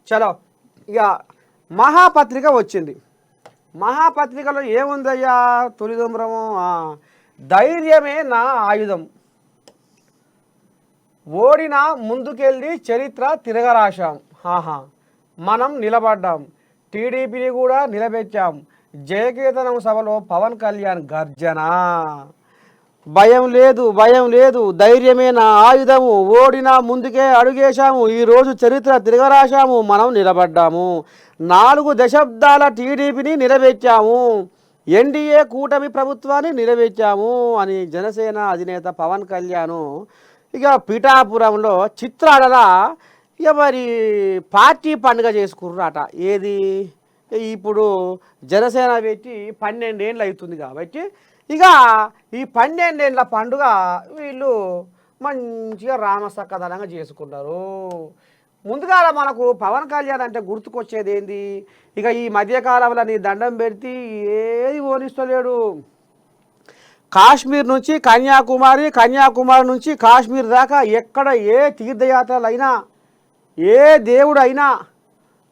చలో ఇక మహాపత్రిక వచ్చింది. మహాపత్రికలో ఏముందయ్యా? తొలిదుంబరము ధైర్యమే నా ఆయుధం, ఓడినా ముందుకెళ్ళి చరిత్ర తిరగరాశాం, ఆహా మనం నిలబడ్డాం, టీడీపీని కూడా నిలబెట్టాం, జయకేతనం సభలో పవన్ కళ్యాణ్ గర్జన. భయం లేదు, భయం లేదు, ధైర్యమే నా ఆయుధము, ఓడినా ముందుకే అడుగేశాము, ఈరోజు చరిత్ర తిరగరాశాము, మనం నిలబడ్డాము, 4 దశాబ్దాల టీడీపీని నిలబెట్టాము, ఎన్డీఏ కూటమి ప్రభుత్వాన్ని నిలబెట్టాము అని జనసేన అధినేత పవన్ కళ్యాణ్ ఇక పిఠాపురంలో చిత్రాడల ఇక మరి పార్టీ పండుగ చేసుకుర్రాట. ఏది ఇప్పుడు జనసేన పెట్టి 12 ఏళ్ళు అవుతుంది కాబట్టి ఇక ఈ 12 ఏళ్ళ పండుగ వీళ్ళు మంచిగా రామసక్కదనంగా చేసుకున్నారు. ముందుగా మనకు పవన్ కళ్యాణ్ అంటే గుర్తుకొచ్చేది ఏంది? ఇక ఈ మధ్యకాలంలో నీ దండం పెడితే ఏది ఓనిస్తలేడు. కాశ్మీర్ నుంచి కన్యాకుమారి, కన్యాకుమారి నుంచి కాశ్మీర్ దాకా ఎక్కడ ఏ తీర్థయాత్రలైనా ఏ దేవుడైనా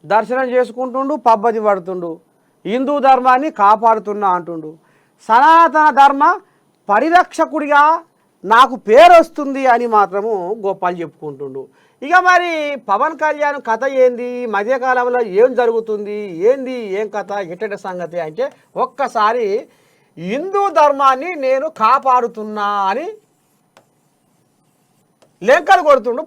దర్శనం చేసుకుంటుండు, పబ్బది పడుతుండు, హిందూ ధర్మాన్ని కాపాడుతున్నా అంటుండు, సనాతన ధర్మ పరిరక్షకుడిగా నాకు పేరు వస్తుంది అని మాత్రము గొప్పలు చెప్పుకుంటుండు. ఇక మరి పవన్ కళ్యాణ్ కథ ఏంది? మధ్యకాలంలో ఏం జరుగుతుంది, ఏంది ఏం కథ, ఎట్టటి సంగతి అంటే ఒక్కసారి హిందూ ధర్మాన్ని నేను కాపాడుతున్నా అని లెంకలు కొడుతుండు.